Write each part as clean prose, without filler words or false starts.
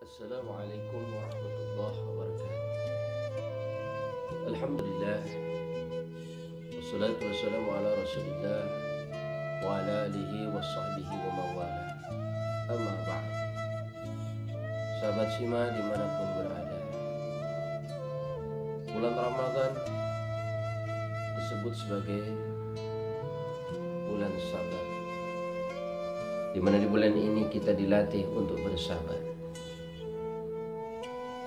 Assalamualaikum warahmatullahi wabarakatuh. Alhamdulillah, wassalatu wassalamu ala rasulillah wa ala alihi wa sahbihi wa mawala. Amma ba'd. Sahabat Sima dimanapun berada, bulan Ramadan disebut sebagai bulan sabar, di mana di bulan ini kita dilatih untuk bersabar.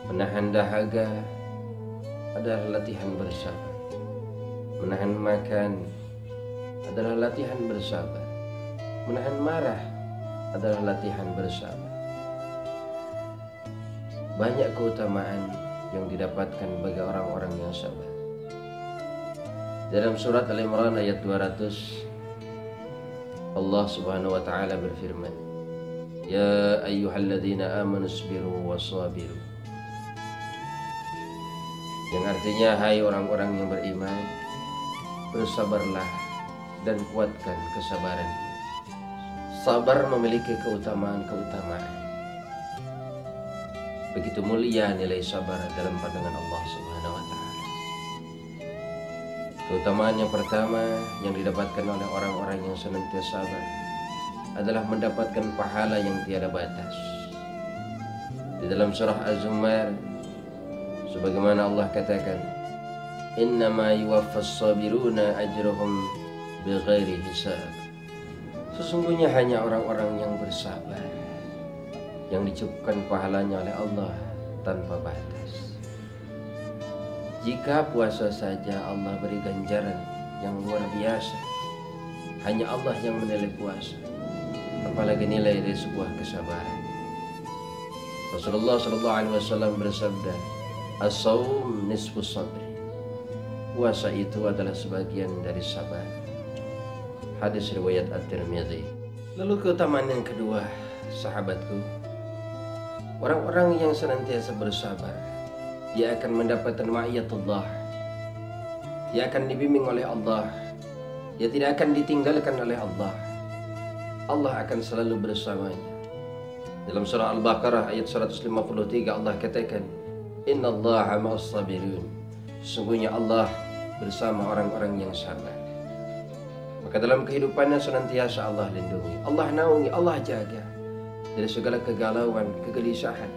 Menahan dahaga adalah latihan bersabar. Menahan makan adalah latihan bersabar. Menahan marah adalah latihan bersabar. Banyak keutamaan yang didapatkan bagi orang-orang yang sabar. Dalam surat Al-Imran ayat 200, Allah Subhanahu wa taala berfirman, "Ya ayyuhalladzina amanu isbiru wasabiru." Yang artinya, hai orang-orang yang beriman, bersabarlah dan kuatkan kesabaran. Sabar memiliki keutamaan-keutamaan. Begitu mulia nilai sabar dalam pandangan Allah Subhanahu wa taala. Keutamaan yang pertama yang didapatkan oleh orang-orang yang senantiasa sabar adalah mendapatkan pahala yang tiada batas. Di dalam surah Az-Zumar, sebagaimana Allah katakan, "Innama yuwaffas sabiruna ajrahum bighairi hisab." Sesungguhnya hanya orang-orang yang bersabar yang dicukupkan pahalanya oleh Allah tanpa batas. Jika puasa saja Allah beri ganjaran yang luar biasa, hanya Allah yang menilai puasa, apalagi nilai dari sebuah kesabaran. Rasulullah SAW bersabda, "As-saum nisfu sabri." Puasa itu adalah sebagian dari sabar. Hadis riwayat At-Tirmidzi. Lalu keutamaan yang kedua, sahabatku, orang-orang yang senantiasa bersabar, dia akan mendapatkan ma'iyatullah. Dia akan dibimbing oleh Allah. Dia tidak akan ditinggalkan oleh Allah. Allah akan selalu bersamanya. Dalam surah Al-Baqarah ayat 153 Allah katakan, "Innallaha ma'as sabirin." Sesungguhnya Allah bersama orang-orang yang sabar. Maka dalam kehidupannya senantiasa Allah lindungi, Allah naungi, Allah jaga dari segala kegalauan, kegelisahan,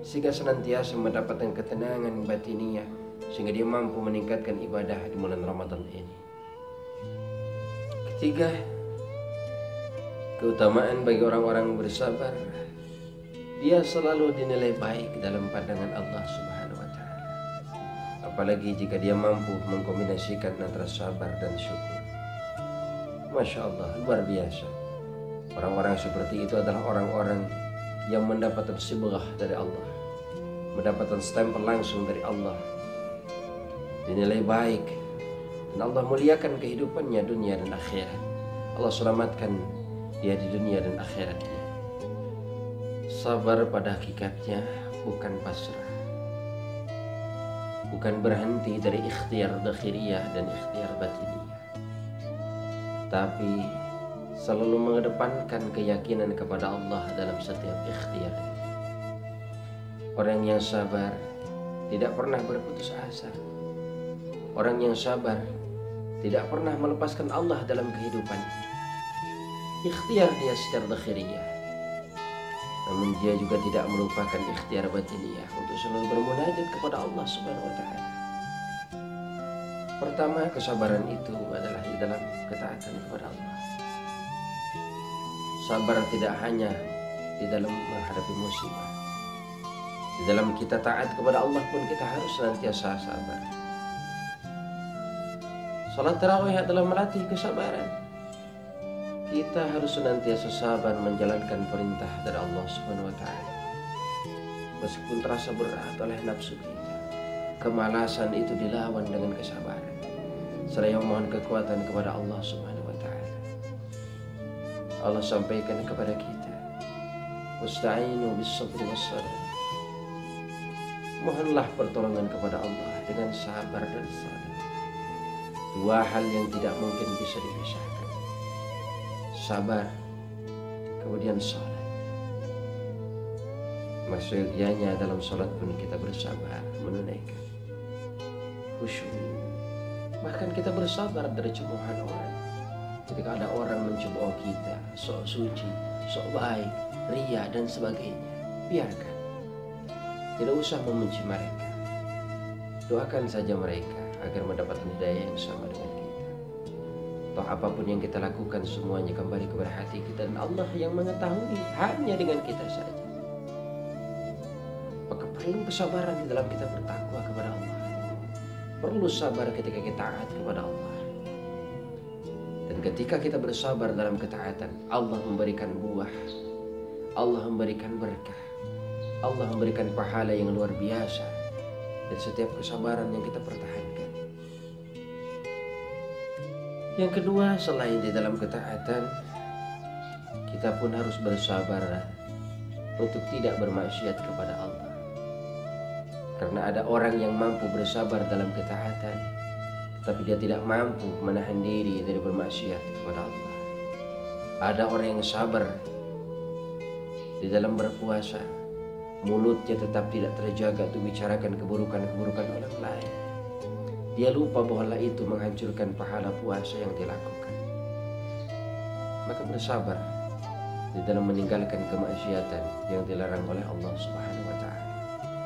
sehingga senantiasa mendapatkan ketenangan batiniah, sehingga dia mampu meningkatkan ibadah di bulan Ramadan ini. Ketiga, keutamaan bagi orang-orang bersabar, dia selalu dinilai baik dalam pandangan Allah Subhanahu wa taala. Apalagi jika dia mampu mengkombinasikan antara sabar dan syukur. Masya Allah, luar biasa. Orang-orang seperti itu adalah orang-orang yang mendapatkan sibrah dari Allah, mendapatkan stempel langsung dari Allah, dinilai baik, dan Allah muliakan kehidupannya dunia dan akhirat. Allah selamatkan dia di dunia dan akhiratnya. Sabar pada hakikatnya bukan pasrah, bukan berhenti dari ikhtiar dakhiriyah dan ikhtiar batiniyah, tapi selalu mengedepankan keyakinan kepada Allah dalam setiap ikhtiar. Orang yang sabar tidak pernah berputus asa. Orang yang sabar tidak pernah melepaskan Allah dalam kehidupannya. Ikhtiar dia secara dakhiriyah, namun dia juga tidak melupakan ikhtiar batiniyah untuk selalu bermunajat kepada Allah Subhanahu wa taala. Pertama, kesabaran itu adalah di dalam ketaatan kepada Allah. Sabar tidak hanya di dalam menghadapi musibah. Di dalam kita taat kepada Allah pun kita harus senantiasa sabar. Salat tarawih adalah melatih kesabaran. Kita harus senantiasa sabar menjalankan perintah dari Allah Subhanahu wa taala. Meskipun terasa berat oleh nafsu kita, kemalasan itu dilawan dengan kesabaran. Seraya mohon kekuatan kepada Allah Subhanahu wa taala. Allah sampaikan kepada kita, "Wasta'inu bis-sabri was-salah." Mohonlah pertolongan kepada Allah dengan sabar dan salat. Dua hal yang tidak mungkin bisa dipisahkan. Sabar, kemudian salat. Maksudnya dalam sholat pun kita bersabar menunaikan khusyuk. Bahkan kita bersabar dari cemoohan orang. Ketika ada orang mencemooh kita, sok suci, sok baik, ria dan sebagainya, biarkan. Tidak usah membenci mereka. Doakan saja mereka agar mendapatkan hidayah yang sama dengan kita. Toh apapun yang kita lakukan semuanya kembali kepada hati kita, dan Allah yang mengetahui hanya dengan kita saja. Maka perlu kesabaran di dalam kita bertakwa kepada Allah. Perlu sabar ketika kita taat kepada Allah. Dan ketika kita bersabar dalam ketaatan, Allah memberikan buah, Allah memberikan berkah, Allah memberikan pahala yang luar biasa dari setiap kesabaran yang kita pertahankan. Yang kedua, selain di dalam ketaatan, kita pun harus bersabar untuk tidak bermaksiat kepada Allah. Karena ada orang yang mampu bersabar dalam ketaatan, tapi dia tidak mampu menahan diri dari bermaksiat kepada Allah. Ada orang yang sabar di dalam berpuasa, mulutnya tetap tidak terjaga untuk bicarakan keburukan-keburukan orang lain. Dia lupa bahwa itu menghancurkan pahala puasa yang dilakukan. Maka bersabar di dalam meninggalkan kemaksiatan yang dilarang oleh Allah Subhanahu wa Ta'ala.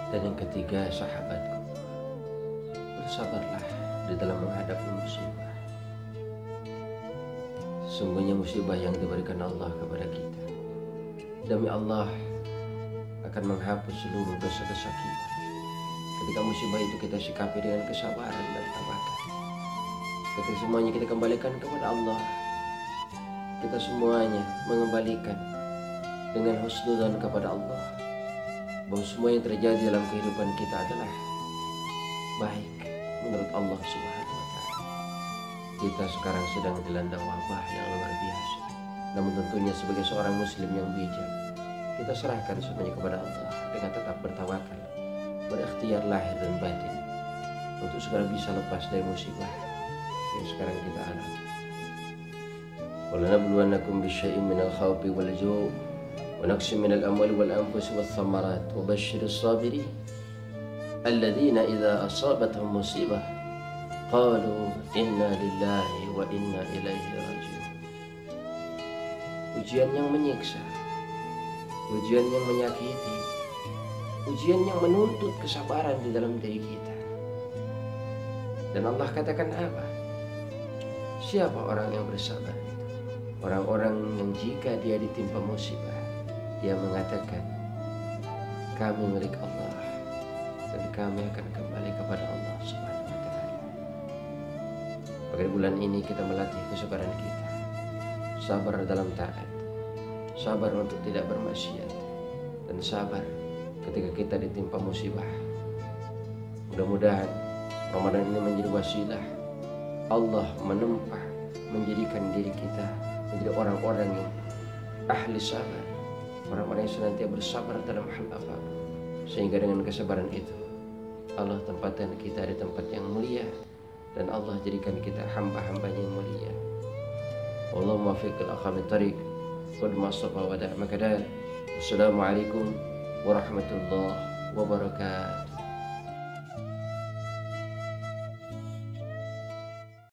Dan yang ketiga, sahabatku, bersabarlah di dalam menghadapi musibah. Sungguhnya musibah yang diberikan Allah kepada kita, demi Allah, akan menghapus seluruh dosa-dosa kita. Ketika musibah itu kita sikapi dengan kesabaran dan tawakal. Ketika semuanya kita kembalikan kepada Allah, kita semuanya mengembalikan dengan husnudzan kepada Allah, bahwa semua yang terjadi dalam kehidupan kita adalah baik menurut Allah Subhanahu wa Ta'ala. Kita sekarang sedang dilanda wabah yang luar biasa. Namun tentunya sebagai seorang muslim yang bijak, kita serahkan semuanya kepada Allah dengan tetap bertawakal, berikhtiar lahir dan batin untuk segera bisa lepas dari musibah yang sekarang kita alami. وَلَنَبْلُوَنَّكُمْ بِشَيْءٍ مِنَ الْخَوْفِ وَالْجُوعِ ونقص من الأموال والأنفس والثمرات وبشر الصابرين الذين إذا أصابتهم مصيبة قالوا إنا لله وإنا إليه راجعون. Ujian yang menyiksa, ujian yang menyakiti, ujian yang menuntut kesabaran di dalam diri kita. Dan Allah katakan apa? Siapa orang yang bersabar itu? Orang-orang yang jika dia ditimpa musibah, dia mengatakan, kami milik Allah dan kami akan kembali kepada Allah Subhanahu wa Ta'ala. Pada bulan ini kita melatih kesabaran kita, sabar dalam taat, sabar untuk tidak bermaksiat, dan sabar ketika kita ditimpa musibah. Mudah-mudahan Ramadan ini menjadi wasilah Allah menempah, menjadikan diri kita menjadi orang-orang yang ahli sabar, orang-orang yang senantiasa bersabar dalam hal apapun, sehingga dengan kesabaran itu Allah tempatkan kita di tempat yang mulia, dan Allah jadikan kita hamba-hambanya yang mulia. Allahumma fiqil aqamit tariq wal mustafa wa da'ma kadal. Wassalamualaikum warahmatullahi wabarakatuh.